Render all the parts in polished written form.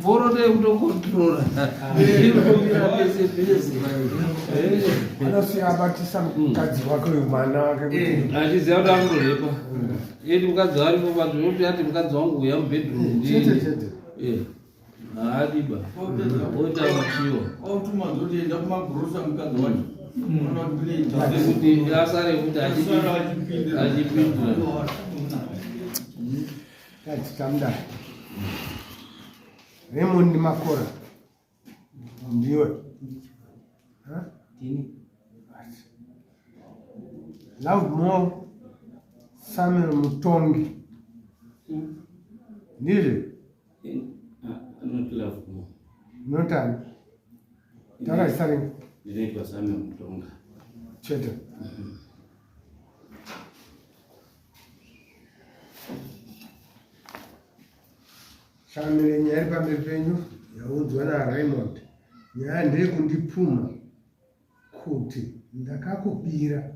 Borode utokontrola anosiabatisa mukadzi wake wemwana wake achiziva kuti akutorepa eti mukadzi varipo pazvinoti ati mukadzi wangu uya mubhedroom haadiba oita machiwa otumazotienda kumagurosa mukadzi wacho kuti asare kuti achipindura tachitamda Raymond Makora ndiwe Loudmore Samuel Mutongi ndizve notani takazisari ndinoitwa Samuel Mutonga chete Shamire nyaya iri pamberi penyu yaudzwa naRaymond. Nyaya ndeyekundipfuma kuti ndakakubira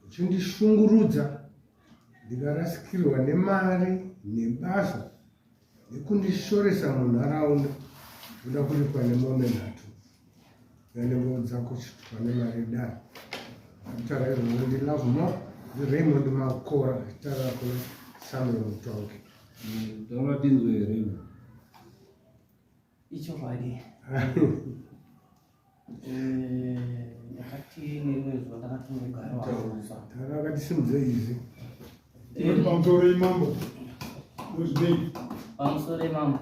uchindishungurudza ndikarasikirwa nemari nebasa nekundishoresa munharaunda kuda kuripwa nemombe nhatu yanengo dzako chitwa nemari dani akutaura izvozvo ndiLouvemore ndiRaymond Makora achitaura kune Samuel Mutongi. Taura dinzwe here icho kwadi ndakati nerimwe zuva ndakatongogara wakufa takakatisimudze izi pamusoro imambo uzvei pamusoro imambo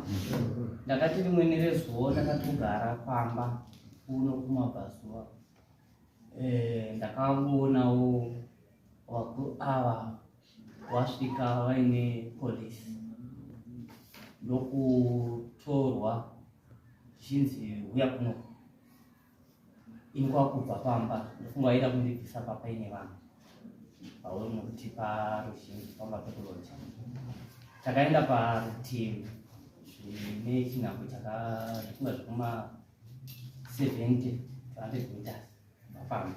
ndakati rimweni rezuva ndakatogara pamba kuno kumabhazuva ndakaonawo wakuru ava wasvika vaine polisi ndokutorwa zvinzi uya kuno ini kwakubva pamba ndofunga vaida kundibvisa papaine vanhu vauri nokuti paruzhinji pamba pekuroti takaenda parutivi zvine chinhambwe zvifunga zvekuma 70 meters pamba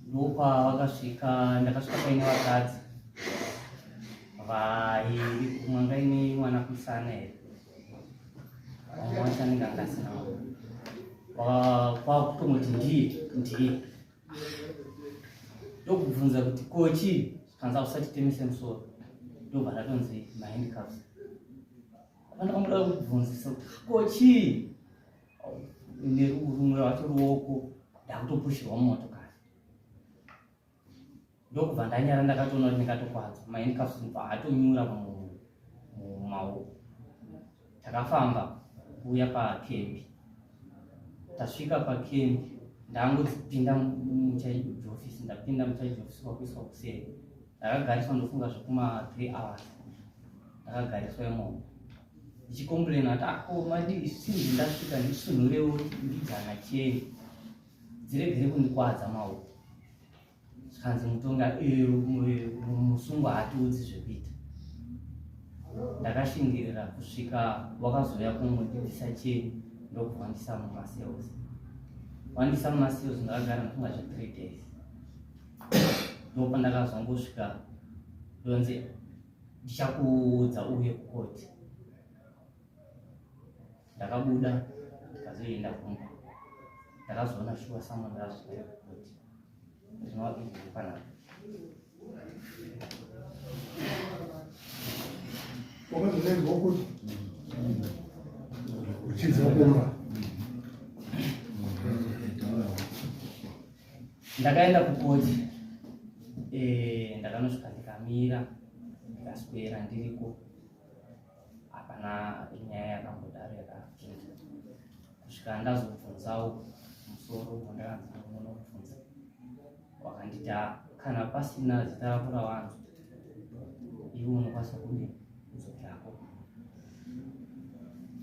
ndokwavakasvika ndakasvika paine vakadzi vairi umwe ngaine mwana kuisana here vamwe vachanenge angasinawo kwakutongoti ndiye ndokubvunza kuti kochi kanza usatitemise musoro ndobva ndatonzi mahandicafs apana kubvunzisa kuti kochi nerumwe wacho ruoko ndakutopushirwa mumotokari ndokubva ndanyara ndakatoona kuti ndikatokwadzwa mahandicafs ndobva atonyura mumaoko takafamba kuuya pakembi tasvika pakembi ndangodzipinda muchajiofisi ndapinda muchajiofisi kwakuiswa kuseri ndakagariswa ndofunga zvekuma 3 hours ndakagariswa imomo ndichikomburena kuti madi sinzi ndasvika ndisunhurewo ndidzana cheni dziregere kundikwadza maoko zvikanzi Mutonga musungwa hatiudzi zvekuita ndakashingirira kusvika wakazouya kumudivisa cheni ndokuvandisa mumasales wandisa mumasales ndakagara ndofunga zve3 days ndopa ndakazongosvika ndonzi ndichakuudza uye kukoti ndakabuda ndikazoenda kumba ndakazoona shuwa samwe ndakasvika kukoti zvinova izvi panapa wakazonenzwa kuti uchidza kumba ndakaenda kukoti ndakanosvika ndikamira ndikaswera ndiriko hapana nyaya yakambodaro yakachinja kusvika ndazobvunzawo musoro wandakanzi ndinoona kubvunza wakanditi kana pasina zita rako rawanzi iwe unokwanisa kudini kudzokerapo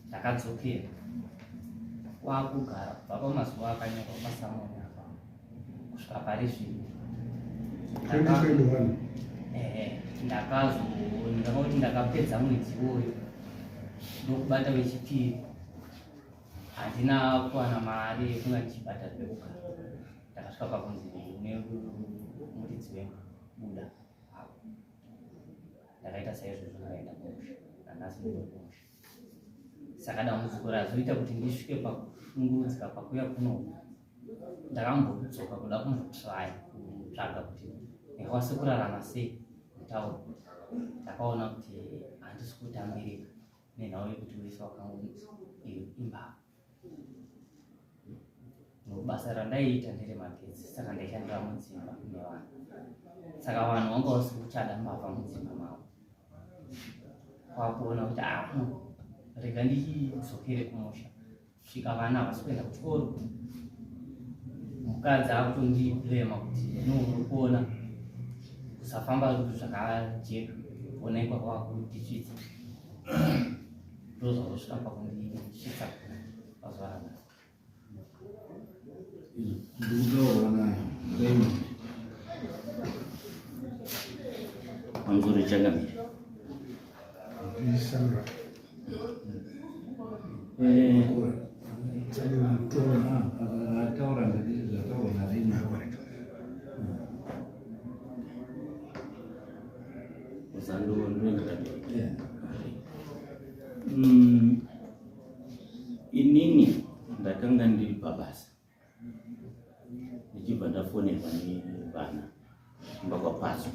ndakadzokera wakugara kubva pamazuva akanyorwa pasamoni apa kusvika pari zvino ndakauti ndakapedza mwedzi uyu ndokubata wechipiri handina kuwana mari yekunga ndichibhadharirwe kugara tasvika pakunzi muridzi webuda apo ndakaita saizvozvo ndakaenda kumusha nanhasi ndiri kumusha. Saka dambudziko razoita kuti ndisvike pakushungurudzika pakuya kuno ndakambodzoka kuda kumbotraya kutsvaga kuti ndingakwanisa kurarama sei mutauro. Ndakaona kuti handisi kutambirika nenhau yekuti wese wakangu imba basa randaiita nderemagetsi, saka ndaishandira mudzimba nevanhu. Saka vanhu vanga vasi kuchada mbavha mudzimba mavo. Kwakuona kuti rega ndichidzokere kumusha kusvika vana havasi kuenda kuchikoro. Mukadzi akutondibhlema kuti uri kuona kusafamba zvakajeka kuonekwa kwakundisvitsa. Ndozvazvosvika pakundisvitsa pazuva ranhasi. Ndikutaurana Raymond pamusoro changamira Sandra. ataura zvataura Raymond inini ndakanga ndiri pabasa ndichibva ndafonerwa nevana kumba kwaPazo.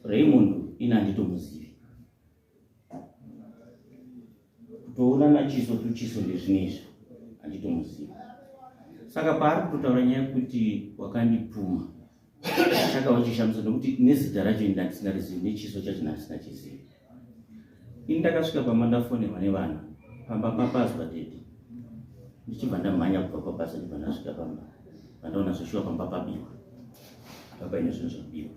Raymond ina handitomuzivi, kutoona nachiso tuchiso ndezvinezvi handitomuzivi. Saka paari kutotaura nyaya yekuti wakandipfuma chakava chishamisa nokuti nezita racho ndandisingarizivi nechiso chacho ndandisinachizivi. Ini ndakasvika pamba ndafonerwa nevanhu pamba paPazo padede ndichibva ndamhanya kubva pabasa ndibva ndasvika pamba pandaona zvoshuwa pamba pabiwa papaine zvinhu zvabiwa.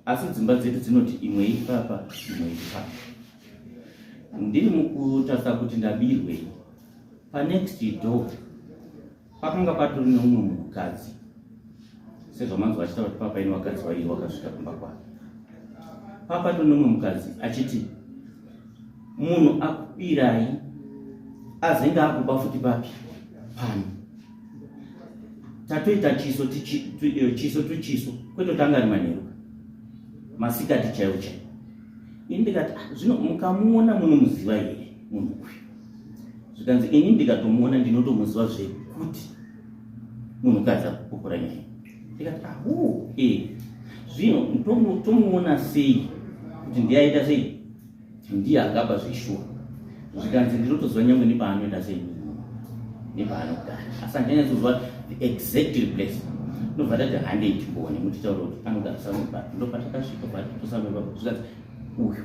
Asi dzimba dzedu dzinoti imwe ipapa imwe ipapa. Ndiri mukutarisa kuti ndabirwei, panext door pakanga patori neumwe munhukadzi sezvamanzwa achitaura kuti papa ine wakadzi wairi wakasvika pamba kwake. Papatori neumwe mukadzi achiti munhu akubirai azenge akupa futi papi pano tatoita chiso tuchiso kwetotanga ari manheru masikati chaiwo chaiwo. Ini ndikati zvino mukamuona munomuziva here munhu uyu? Zvikanzi ini ndikatomuona ndinotomuziva zvekuti munhukadzi akupupura nyaya. Ndikati zvino tomuona sei kuti ndiyaita sei ndiye akapa zveshuwa. Zvikanzi ndinotoziva nyangwe nepaanoenda sei nepaanogara, asi handinyatsozwa the exact place. Ndobva ndati handei timbone mutitaura kuti anogara samubata. Ndopatakasvika patosambeba zvikanzi uyu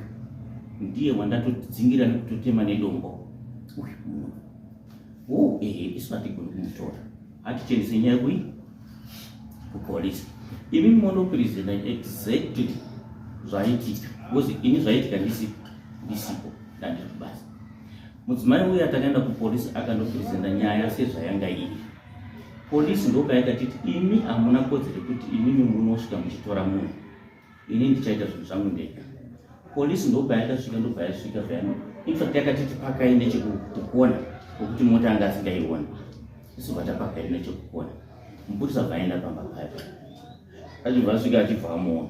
ndiye wandatodzingira nekutotema nedombo uyu munhu. Isu hatigoni kumutora, hatichendise nyaya kui kupolisi. Imi monopresenta exactly zvaitika, because ini zvaitika ndisipo ndandiri kubasa. Mudzimai uyu atakaenda kupolisi akandopresenta nyaya sezvayanga iri. Polisi ndopayakatiti imi hamuna kodzero kuti imimi munosvika muchitora munhu, ini ndichaita zvinhu zvangu ndega. Polisi ndopayakasvika ndopayasvika zvayano. Infact yakatiti pakai nechekukona kwekuti mota anga asingaiona. Isu vatapakai nechekukona. Mupurisa bvaenda pamba paipa achibva asvika achibva amuona,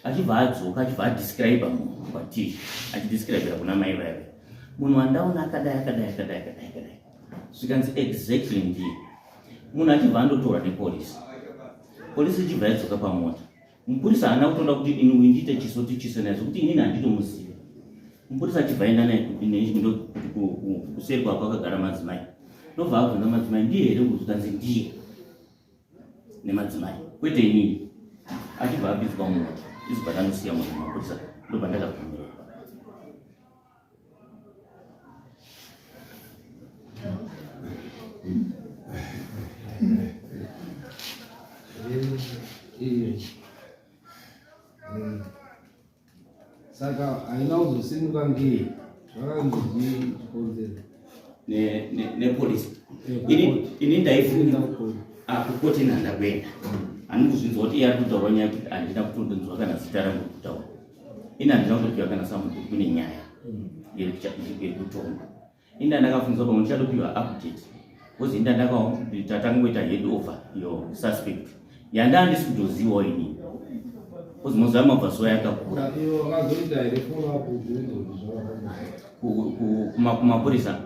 achibva adzoka achibva adescribe munhu kwatiri, achidescribera kuna mai vaive munhu wandaona akadai. Zvikanzi exactly ndiye munhu achibva andotorwa nepolisi. Polisi ichibva yadzoka pamota. Mupurisa haana kutoda kuti ini uyu ndiite chiso tuchiso naye zvokuti inini handitomuziva. Mupurisa achibva aenda naye kuseri kwako akagara madzimai. Ndobva abvunza madzimai ndiye here kuzvikanzi ndiye nemadzimai kwete inini. Achibva abidzwa mumota izibva ndandosiya munhu mapurisa ndobva ndakabvumirwa. Saka haina kuzosimuka ngei zvakanzi chikonzero nepolisi. Ini ndaifunda kukoti nhandakwenda handina kuzvinzwa kuti iye ari kutaura nyaya kuti handina kutondonzwa kana zita rangu kutaura. Ini handina kutopiwa kana samuti kune nyaya yekutonga. inda ndakafunzwa pamwe ndichadopiwa update kozi inda ndatangoita head over yo suspect yandandisi kutozivawo inini kozi mazuva mabvazuva yakakura kumapurisa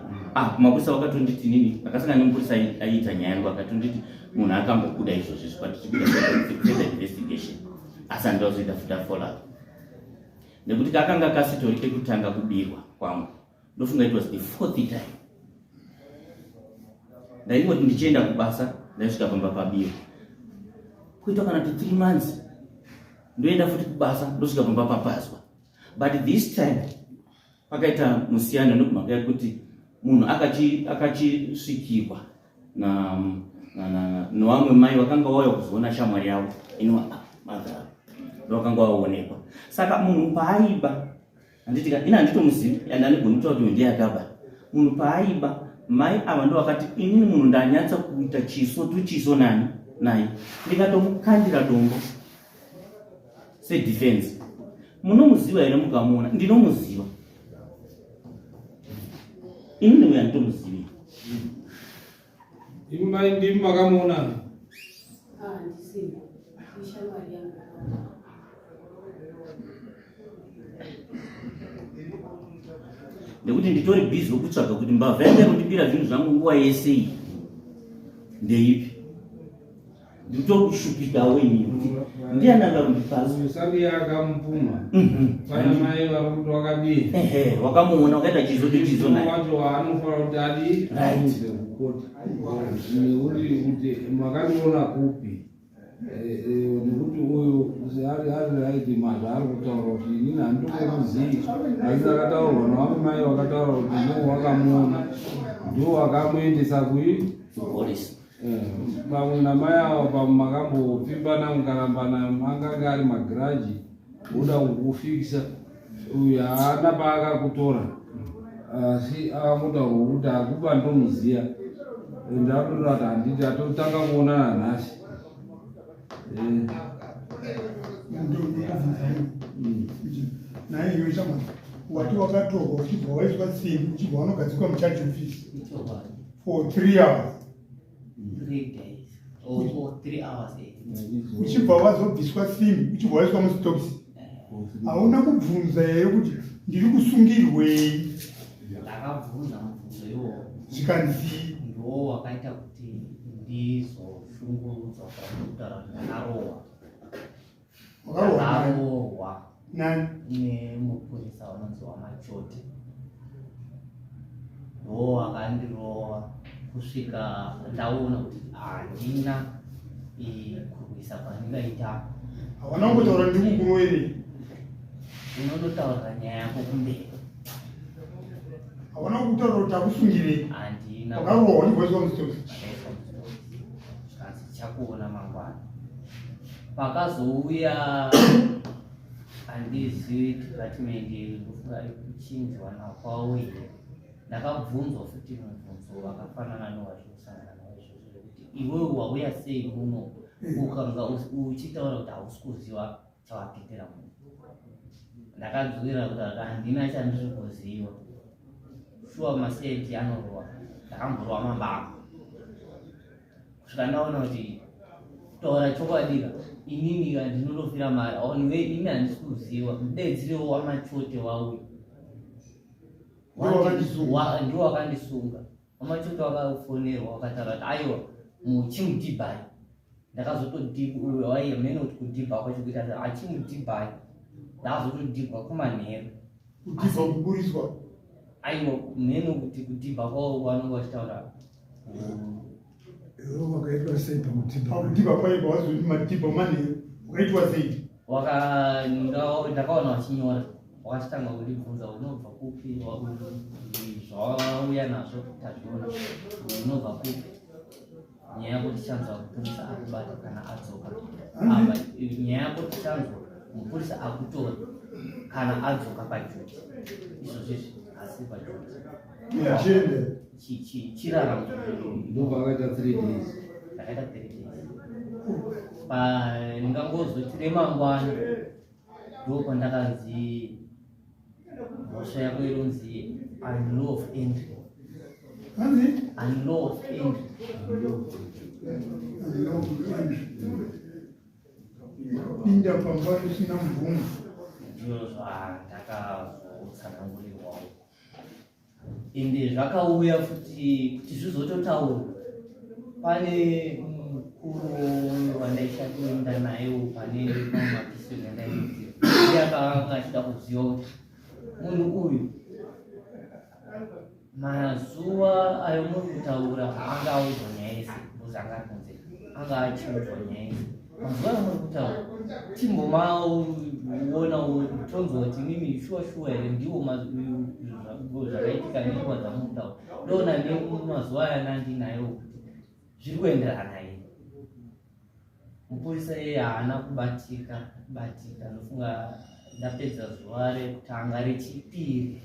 kumapurisa vakatonditi nini vakasangana nemupurisa aiita nyaya yangu akatonditi munhu akambokuda izvozvo patichikuda further investigation asi handazoita futa follow nekuti kakanga kasitori kekutanga kubirwa kwangu ndofunga it was the 4th time ndaingoti ndichienda kubasa ndaisvika pamba pabirwa kuita kana 3 months ndoenda futi kubasa ndosvika pamba papazwa but this time pakaita musiyano nokumhaka yekuti munhu akachisvikirwa nevamwe mai vakanga vauya kuzoona shamwari yavo inmadhara ndovakanga vaonekwa saka munhu paaiba ina handitomuzivi yandanigoni kutaura kuti ndeyakaba munhu paaiba mai ava ndovakati inini munhu ndanyatsa kuita chiso tuchiso nani naye ndikatomukandira dombo sedefense munomuziva here mukamuona ndinomuziva inini uya nditomuzivi imai ndimi makamuona nekuti nditori bhizi wekutsvaga kuti mbavha yanga kundibira zvinhu zvangu nguva yese iyi ndeipi nditori kushupikawo inini kuti ndiananga kundipasa usati yakamupfuma pana mai vari kuti wakadii wakamuona wakaita chizo tuchizo naye wacho anofanira kuti adi auze kukoti nekuti kuti makandiona kupi nekuti uyu ari raiti madha ari kutaura kuti inini handitokuzivi asi akataurwa navamwe mai vakataura kuti no wakamuona ndo wakamuendesa polisi pamwe namai avo pamwe makambopfimbana mukarambana makanga ari magiraji uda kukufikisa uyu haana paakakutora asi akamutaurwa kuti akupa ndomuziya ndatoda kuti handiti atotanga kuonana nhasi naye iwe shamwari wati wakatorwa uchibva waiswa simbi uchibva wanogadzikwa muchaji ofisi for 3 hours 3 days or 3 hours uchibva wazobviswa simbi uchibva waiswa musitokisi hauna kubvunza here kuti ndiri kusungirwei ndakabvunza mubvunzo iwowo zvikanzi ndo wakaita kuti ndizoshungurudzwa kutaura kuti ndakarohwa nani nemupurisa unonzi wamachote ndo wakandirohwa kusvika ndaona kuti handina kurwisa kwandingaita hawana kungotaura ndikukuroerei unondotaurira nyaya yako kumberi hawana kutaura kuti akusungirei handina wakarohwa ndivoiswa musitokisi zvikanzi chakuona mangwana pakazouya handizivi department ndofunga kuchinjwa nakwavo here ndakabvunzwa futi mubvunzo wakafanana newazvikusangana nawo izvozvo kuti iwewe wauya sei muno ukanga uchitaura kuti hausi kuziva chawapindira muno ndakadzokera kuti handina chandiri kuziva shuwa maseti anorohwa ndakamborohwa mambava kusvika ndaona kuti taura chokwadi inini ndinotofira mari niwe ini handisi kuziva mudedzirewo wamachote wauya ndiwo wakandisunga wamachote wakafonerwa wakataura kuti aiwa muchimudhibhai ndakazotodhibwaiye mene kuti kudhibha kwacho kuita achimudhibhai ndakazotodhibwa kumanheru kudhibha kuburiswa aiwa mene kuti kudhibha kwavo vanonga vachitaura wakaitwa sei pakudhibha kwaiba wazoti madhibha manheru wakaitwa sei ndakaona vachinyora wakatanga kundibvunza unobva kupi zvawauya nazvo tazviona unobva kupi nyaya yako tichanzwa mupurisa akubata kana adzoka nyaya yako tichanzwa mupurisa akutora kana adzoka pajuti izvozvezvi asi pajuti chiraramo ndopakaita 3 days ndakaita 3 days ndingangozoti remangwana ndopandakanzi mhosva yako inonzi unlaw of entry hanzi Unlaw of entry. pinda pamba usina mvumo. Ndizvo zvandakazotsanangurirwawo. Ende zvakauya futi kuti zvizototaurwa. Pane mukuru wandaishakuenda naye pane mapisi endainzi. Iye akanga achida kuziva kuti munhu uyu mazuva ayo muri kutaura anga audzwa nyaya yese muzangakunze anga achiudzwa nyaya yese mazuva ayo muri kutaura timbomauona tonzwa kuti mimi shuwa here ndiwo zvakaitika nenguva dzamutaura ndoona nemazuva aya nandinayo kuti zviri kuenderana here. Mupurisa iye haana kubatika ndofunga ndapedza zuva rekutanga rechipiri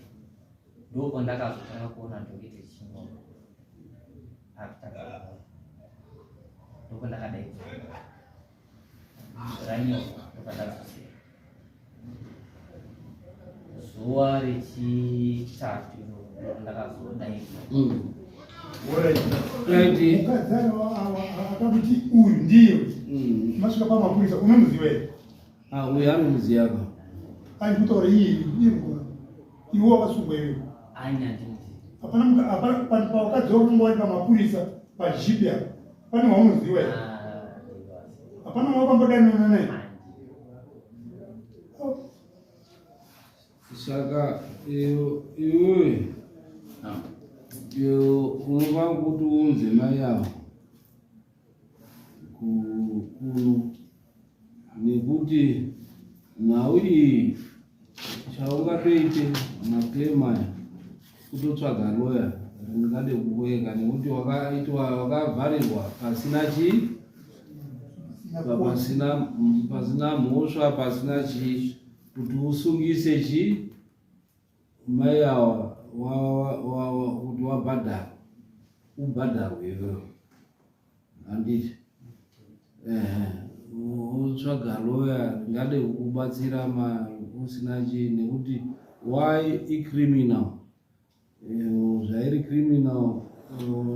ndoko ndakazotanga kuona ndokiti chinyoma ndoko ndakadaidzwa ranyorwa ndokandazosiya. Zuva rechitatu ndakazodaidzwa Mukadzana akakuti uyu ndiye masvika pamapurisa unomuziva here? Uyu anomuziva ka Ani kutaura iye iwo wakasungwa iwe hapana pakadzoka kungwari pamapurisa pajipi apa pane waunoziva here? Hapana wakambodanana naye? saka iwewe unofana kuti uunze mai yavo kuno nekuti nhau iyi chaungatoite maklema kutotsvaga loya ringade kuweka nekuti wakavharirwa pasina mhosva pasina chii kuti usungise mai ava kuti ubhadharwe iwewe handiti utsvaga loya ringade kukubatsira usina chii nekuti why icriminal zvairi criminal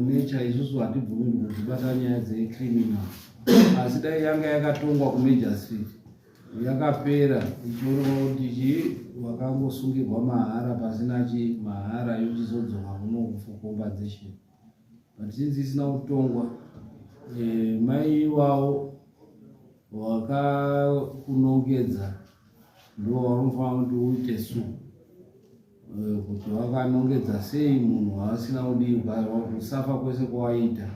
nature isusu hatibvumirwi kuzvibata nyaya dzecriminal asi dai yanga yakatongwa kumajistrate yakapera ichionekwa kuti chii wakangosungirwa mahara pasina chii mahara yochizodzoka kuno for compensation but since isina kutongwa mai ivavo wakakunongedza ndo vanofana kuti uite su kuti wakanongedza sei munhu asina kudiwa kusafa kwese kwawaita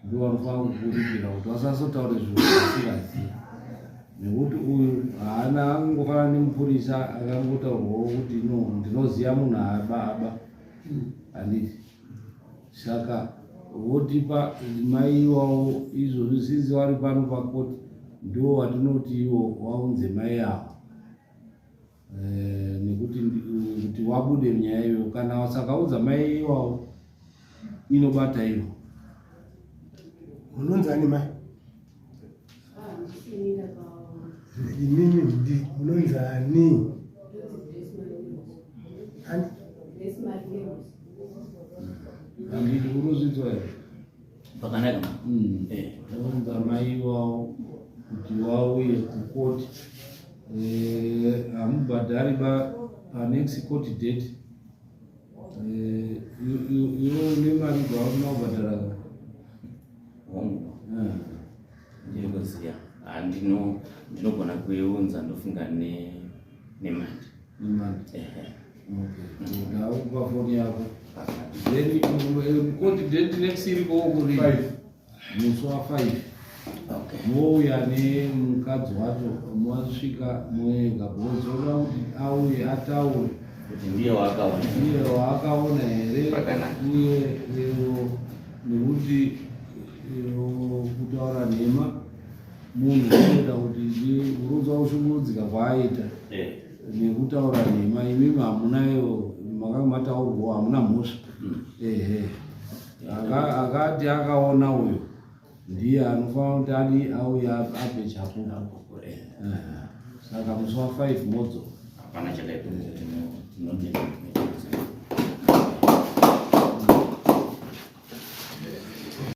ndo vanofana kukuripira kuti wasazotaure zvinhu zvasingaziva nekuti uyu haana angofana nemupurisa akangotaurwawo kuti no ndinoziva munhu aba handiti saka votipa mai ivavo izvozvi sinzi vari pano pakoti ndo watinoti iwo waunze mai avo nekuti kuti wabude munyaya iyoyo kana wasakaudza mai ivavo inobata ivo. Unonzani mai? Inini unonzani? Handiti unozvidzwa here? Pakanaka unza mai ivavo kuti wauye kukoti hamubhadhari panext court date iwo nemari dzausina kubhadhara ndinoziva ndinogona kuiunza ndofunga nemandi ndaupa foni yako then court date next iri koukuri musi wa5 mouya nemukadzi wacho mwasvika moenga bozoda kuti auye ataure kuti ndiye waakaona here uye nekuti kutaura nhema munhu unoda kuti urudza ushungurudzika kwaaita nekutaura nhema imimi hamunayo makanga mataurwa hamuna mhosva akati akaona uyo ndiye anofanira kuti adi auye ape chapupu saka musi wa5 modzo hapana chakaipa